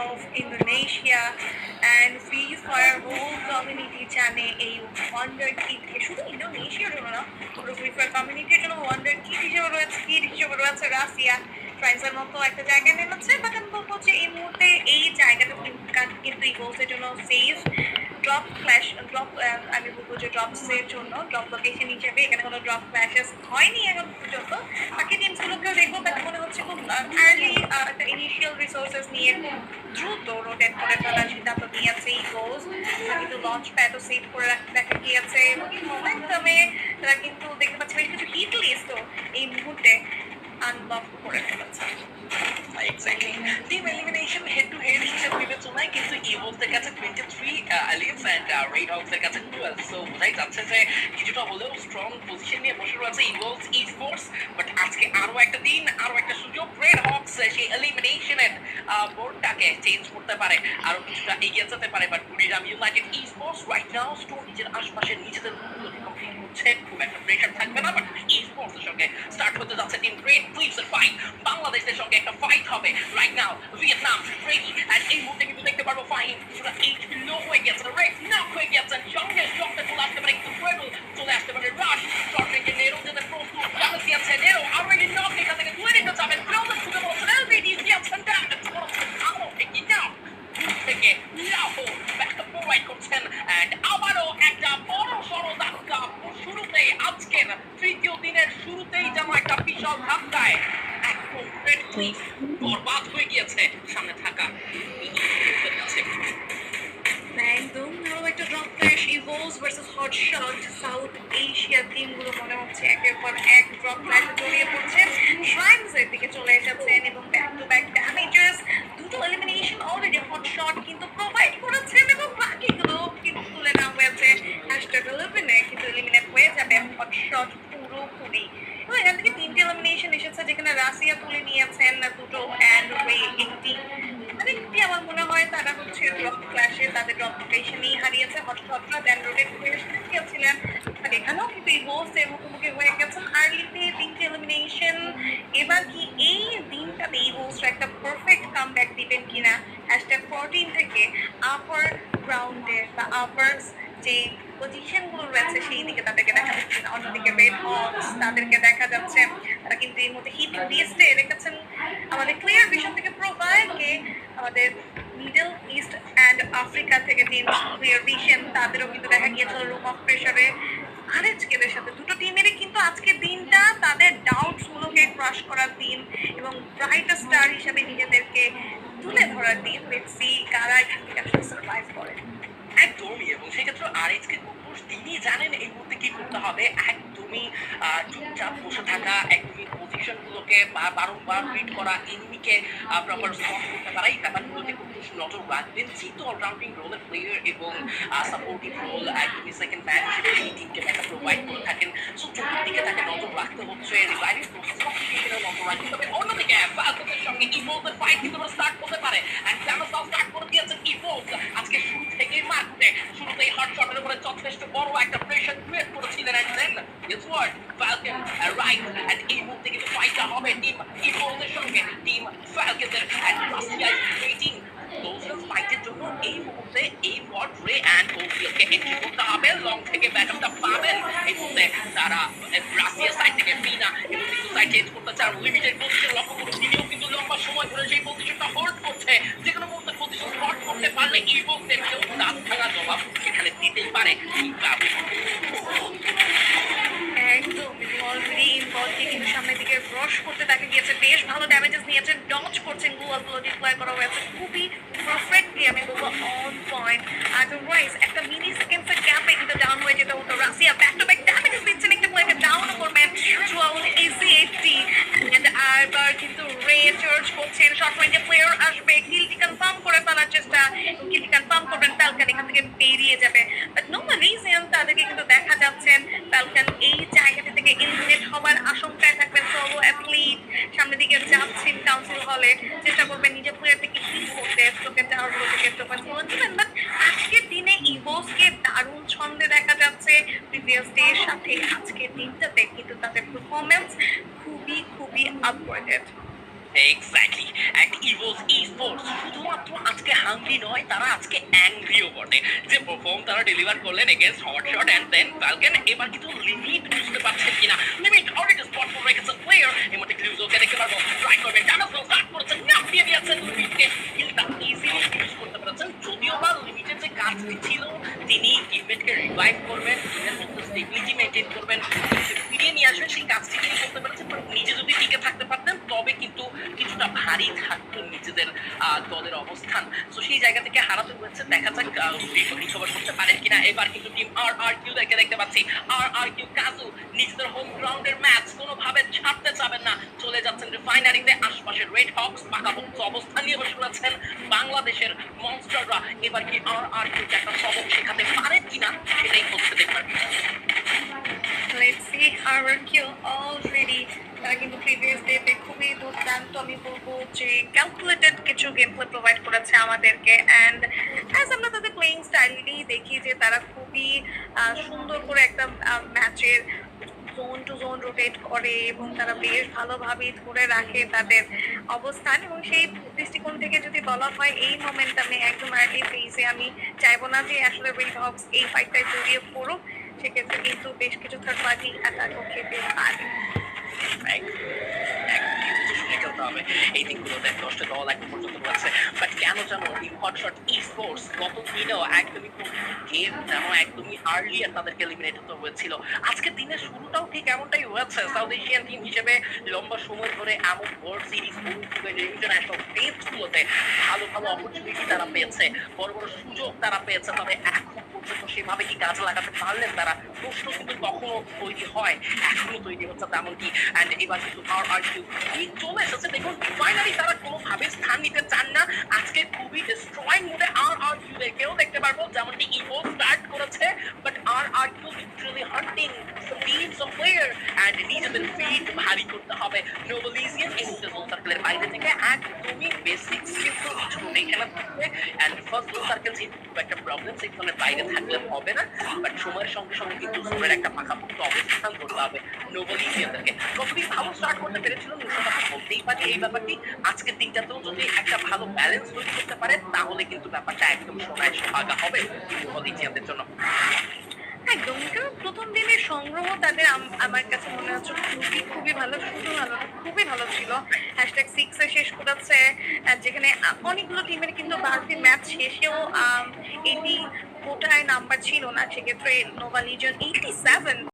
of Indonesia and Free Fire whole community জানে এই wonder kid শুধু ইন্দোনেশিয়ার জন্য না পুরো ফ্রি ফায়ার কমিউনিটির জন্য ওয়ান্ডার কিড হিসেবে রয়েছে রাশিয়া ফ্রান্সের মতো একটা জায়গায় নেমেছে বাট আমি বলবো যে এই মুহূর্তে এই জায়গাটা কিন্তু ইগলসের জন্য সেফ ড্রপ আমি বলবো যে ড্রপসের জন্য ড্রপ লোকেশন হিসেবে এখানে কোনো ড্রপ ক্ল্যাশেস হয়নি এখন পর্যন্ত বাকি টিমসগুলোকেও দেখবো বাট মনে হচ্ছে খুব আর্লি একটা ইনিশিয়াল রিসোর্সেস নিয়ে দ্রুত রোটেট করে ফেলার সিদ্ধান্ত নিয়েছে ইগলস কিন্তু লঞ্চ প্যাডও সেট করে দেখা গিয়েছে এবং এই মোমেন্টামে তারা কিন্তু দেখতে পাচ্ছি বেশ কিছু হিট লিস্টও এই মুহূর্তে আনলক করে ফেলেছে exactly team elimination head to head হিসেবে বিবেচনায় কিন্তু ইভোলসের কাছে 23 এলিয়েন্স এন্ড রেড হকসের কাছে 12 সো বোঝাই যাচ্ছে যে কিছুটা হলেও স্ট্রং পজিশন নিয়ে বসে রয়েছে ইভোলস ই স্পোর্টস বাট আজকে আরো একটা দিন আরো একটা সুযোগ রেড হকস সেই এলিমিনেশনের বোর্ডটাকে চেঞ্জ করতে পারে আরো কিছুটা এগিয়ে যেতে পারে but Kurigram united esports right now store নিজের আশপাশে নিজেদের রুলগুলোকে কমপ্লিট করছে খুব একটা প্রেশার থাকবে না বাট ই স্পোর্টসের সঙ্গে স্টার্ট হতে যাচ্ছে টিম গ্রেট ফ্লিপস এর ফাইট বাংলাদেশের সঙ্গে একটা ফাইট হবে right now Vietnam ready and এই মুহূর্তে কিন্তু দেখতে পারবো ফাহিম পুরো এইচ লো হয়ে গেছে রেড নাও হয়ে গেছে সঙ্গে সঙ্গে চলে আসতে পারে একটু ট্রেবল চলে আসতে পারে রাশ শর্ট রেঞ্জে নেরো যেতে প্রস্তুত জানাসি আছে নেরো অলরেডি নক এখান থেকে তুলে নিতে যাবেন ক্লোজার টু দ্য বল এলবিডি জিয়াপসন ডান আলো এগিয়ে যাও থেকে লাহো ব্যাক টু প্রোভাইড করছেন এন্ড আবারও একটা বড় সড়ো ধাক্কা শুরুতেই আজকের তৃতীয় দিনের শুরুতেই যেন একটা বিশাল ধাক্কায় একদম রেড ক্লিফ বরবাদ হয়ে গিয়েছে সামনে থাকা কাছে একদম আরো একটা drop clash Evolves versus Hotshot South Asia টিমগুলো মনে হচ্ছে একের পর এক ড্রপ ক্ল্যাশে জড়িয়ে পড়ছে শ্রাইমসের দিকে চলে এসেছেন এবং ব্যাক টু ব্যাক ড্যামেজেস দুটো এলিমিনেশন অলরেডি হটশট কিন্তু প্রোভাইড করেছেন এবং বাকিগুলো কিন্তু তুলে নেওয়া হয়েছে হ্যাশট্যাগ 11 কিন্তু এলিমিনেট হয়ে যাবে হটশট পুরোপুরি এবং এখান থেকে তিনটে এলিমিনেশন এসেছে যেখানে রাশিয়া তুলে নিয়েছেন দুটো অ্যান্ড ওয়ে একটি মানে একটি আমার মনে হয় তারা হচ্ছে ড্রপ ক্লাসে তাদের ড্রপ লোকেশনই হারিয়েছে হটশটরা দেন রোটেট হয়ে গিয়েছিলেন আর এখানেও কিন্তু এই হোস্টের মুখোমুখি হয়ে গেছেন আর্লিতে তিনটে এলিমিনেশন এবার কি এই দিনটাতে এই হোস্টরা একটা পারফেক্ট কামব্যাক দিবেন কিনা হ্যাশট্যাগ 14 থেকে আপার গ্রাউন্ডে বা আপার যে পজিশনগুলো রয়েছে সেই দিকে তাদেরকে দেখা যাচ্ছে না অন্যদিকে রেড হকস তাদেরকে দেখা যাচ্ছে তারা কিন্তু এই মধ্যে হিট লিস্টে রেখেছেন আমাদের ক্লিয়ার ভিশন থেকে প্রোভাইডকে আমাদের মিডল ইস্ট অ্যান্ড আফ্রিকা থেকে টিম ক্লিয়ার ভিশন তাদেরও কিন্তু দেখা গিয়েছিল রুম অফ প্রেশারে আরএচকেদের সাথে দুটো টিমেরই কিন্তু আজকের দিনটা তাদের ডাউটস গুলোকে ক্রাশ করার দিন এবং ব্রাইট স্টার হিসেবে নিজেদেরকে তুলে ধরার দিন লেটস সি কারা এখান থেকে আসলে সার্ভাইভ করে একদমই এবং সেক্ষেত্রে আরএইচকে কোচ তিনি জানেন এই মুহূর্তে কি করতে হবে একদমই চুপচাপ বসে থাকা একদমই পজিশনগুলোকে বারংবার রিড করা এনিমিকে প্রপার স্পট করতে পারা এই ব্যাপারগুলোতে খুব বেশি নজর রাখবেন যেহেতু অলরাউন্ডিং রোলের প্লেয়ার এবং সাপোর্টিভ রোল একদমই সেকেন্ড ম্যান হিসেবে এই টিমকে ব্যাকআপ প্রোভাইড করে থাকেন সো চতুর্দিকে তাকে নজর রাখতে হচ্ছে রিভাইভিং প্রসেস সবকিছু নজর রাখতে হবে অন্যদিকে ফালকনের সঙ্গে ইভোলভের ফাইট কিন্তু স্টার্ট করতে পারে এন্ড জানোসাও স্টার্ট করে দিয়েছেন ইভোলভ আজকে শুরু থেকেই মারতে শুরুতেই হটশটের উপরে যথেষ্ট বড় একটা প্রেশার ক্রিয়েট করেছিলেন and then gets what Falcon right and এই মুহূর্তে কিন্তু ফাইটটা হবে টিম ইভোলভের সঙ্গে টিম ফালকনের and Russia is waiting closer ফাইটের জন্য এই মুহূর্তে এই বট রে এন্ড ওপিওকে এন্ট্রি করতে হবে লং থেকে ব্যাকআপটা পাবেন এই মুহূর্তে তারা রাশিয়া সাইড থেকে বিনা এবং কিন্তু সাইড চেঞ্জ করতে চান লিমিটেড পজিশন লক্ষ্য করুন তিনিও কিন্তু লম্বা সময় ধরে সেই পজিশনটা হোল্ড করছে যে কোনো মুহূর্তে পজিশন স্পট করতে পারলে ইভোকে কেউ দাঁত ভাঙা জবাব এখানে দিতেই পারে একদম অলরেডি বলকে কিন্তু সামনের দিকে ব্রশ করতে দেখা গিয়েছে বেশ ভালো ড্যামেজেস নিয়েছেন ডজ করছেন গুগলগুলো ডিপ্লয় করা হয়েছে খুবই পারফেক্টলি আমি বলবো অন পয়েন্ট আদারওয়াইজ একটা মিনি সেকেন্ডসের গ্যাপে কিন্তু ডাউন হয়ে যেতে হতো Russia back to back damages দিচ্ছেন একটা প্লেয়ারকে ডাউন করবেন থ্রুআউট এসিএফটি এন্ড আরবার কিন্তু রে চার্জ করছেন শর্ট রেঞ্জে প্লেয়ার আসবে কিলটি কনফার্ম করে ফেলার চেষ্টা কিলটি কনফার্ম করবেন ফ্যালকন এখান থেকে বেরিয়ে যাবে বাট নো রিজন তাদেরকে কিন্তু দেখা যাচ্ছেন ফ্যালকন এই জায়গাটি থেকে এলিমিনেট হওয়ার আশঙ্কায় থাকবেন সোলো অ্যাথলিট সামনের দিকে যাচ্ছেন কাউন্সিল হলে চেষ্টা করবেন নিজের প্লেয়ার থেকে কি করতে স্টোকের টাওয়ারগুলো থেকে স্টোকার দিবেন বাট আজকের দিনে ইভোসকে দারুণ ছন্দে দেখা যাচ্ছে প্রিভিয়াস ডে এর সাথে আজকের দিনটাতে কিন্তু তাদের পারফরমেন্স খুবই upgraded exactly and ইভোস E sports শুধুমাত্র আজকে হাংরি নয়, তারা আজকে অ্যাংরিও বটে। যে পারফর্ম তারা ডেলিভার করলেন against hotshot and then falcon, এবার কিন্তু লিমিট বুঝতে পারছেন কিনা। লিমিট অলরেডি স্পট করে রেখেছে প্লেয়ার, এই মধ্যে ক্লিউজোকে দেখতে পারবো ট্রাই করবেন, ডানা ফ্লো স্টার্ট করেছেন, নাম দিয়ে দিয়েছেন লিমিটকে, কিলটা ইজিলি ফিনিশ করতে পেরেছেন। যদিও বা লিমিটের যে কাজটি ছিল তিনি টিমমেটকে রিভাইভ করবেন, টিমের মধ্যে স্টেবিলিটি মেনটেন করবেন, ফিরিয়ে নিয়ে আসবেন, সেই কাজটি তিনি করতে পেরেছেন। বাট নিজে যদি টিকে থাকতে পারতেন তবে কিন্তু কিছুটা ভারী থাকতো নিজেদের দলের অবস্থান। তো সেই জায়গা থেকে হারাতে হয়েছে, দেখা যাক রিকভার করতে পারেন কিনা। এবার কিন্তু টিম আর কিউ দেখতে পাচ্ছি, আর কিউ কাজু নিজেদের হোম গ্রাউন্ডের ম্যাচ কোনোভাবে ছাড়তে চাবেন না, চলে যাচ্ছেন রিফাইনারিতে। আশপাশে রেড হকস পাকাপোক্ত অবস্থান নিয়ে বসে রয়েছেন বাংলাদেশের মনস্টাররা। এবার কি আর কিউ একটা সবক শেখাতে পারেন কিনা সেটাই হচ্ছে দেখবার বিষয়। Let's see, RRQ already তারা কিন্তু প্রিভিয়াস ডেতে খুবই দুর্দান্ত, আমি বলবো যে ক্যালকুলেটেড কিছু গেম প্লে প্রোভাইড করেছে আমাদেরকে। অ্যান্ড অ্যাজ আমরা তাদের প্লেইং স্টাইলই দেখি যে তারা খুবই সুন্দর করে একটা ম্যাচের জোন টু জোন রোটেট করে এবং তারা বেশ ভালোভাবেই ধরে রাখে তাদের অবস্থান। এবং সেই দৃষ্টিকোণ থেকে যদি বলা হয় এই মোমেন্টামে একদম আর্লি ফেজে আমি চাইবো না যে আসলে রেড হকস এই ফাইটটায় জড়িয়ে পড়ুক, সেক্ষেত্রে কিন্তু বেশ কিছু থার্ড পার্টি অ্যাটাকও খেতে পারে। এই দিকগুলোতে 10টা দল এখন পর্যন্ত রয়েছে, বাট কেন জানো টিম হটশট স্পোর্টস গত দিনেও একদমই গেম যেন একদমই আর্লি তাদেরকে এলিমিনেট হতে হয়েছিল। আজকের দিনের শুরুটাও ঠিক এমনটাই হয়েছে। সাউথ এশিয়ান টিম হিসেবে লম্বা সময় ধরে এমন ওয়ার্ল্ড সিরিজ ইন্টারন্যাশনাল স্টেজগুলোতে ভালো ভালো অপরচুনিটি তারা পেয়েছে, বড় বড় সুযোগ তারা পেয়েছে, তবে এখন পর্যন্ত সেভাবে কি কাজে লাগাতে পারলেন তারা? প্রশ্ন কিন্তু কখনো তৈরি হয়, এখনো তৈরি হচ্ছে তেমনটি। অ্যান্ড এবার কিন্তু আর কিউ ঠিক চলে এসেছে। দেখুন ফাইনালি তারা কোনোভাবে স্থান নিতে চান না, আজকে খুবই ডিস্ট্রয়িং মুডে আর কিউ দেখতে পারবো, যেমনটি ইভো স্টার্ট করেছে। But R Q literally hunting teams of player and নিজেদের ফিট ভারী করতে হবে। নোবেলিজিয়ান এই মুহূর্তে জোন সার্কেলের বাইরে থেকে একদমই বেসিক সিম্পল কিছু এখানে থাকবে। অ্যান্ড ফার্স্ট জোন সার্কেল যেহেতু খুব একটা প্রবলেম, সেই জোনের বাইরে থাকলে হবে না, বাট সময়ের সঙ্গে সঙ্গে কিন্তু জোনের একটা পাকাপোক্ত অবস্থান করতে হবে নোবেলিজিয়ানদেরকে। কতদিন ভালো স্টার্ট করতে পেরেছিল নিশ্চয়তা বলতেই পারি এই ব্যাপারটি। আজকের দিনটাতেও যদি একটা ভালো ব্যালেন্স তৈরি করতে পারে তাহলে কিন্তু ব্যাপারটা একদম সোনায় সোহাগা হবে নোবেলিজিয়ানদের জন্য। একদম, কারণ প্রথম দিনের সংগ্রহ তাদের আমার কাছে মনে হচ্ছে খুবই খুবই ভালো, শুধু ভালো না, খুবই ভালো ছিল। #6 এ শেষ করেছে, যেখানে অনেকগুলো টিমের কিন্তু বাড়তি ম্যাচ শেষেও 80 কোটায় নাম্বার ছিল না, সেক্ষেত্রে নোভা লিজিয়ন 87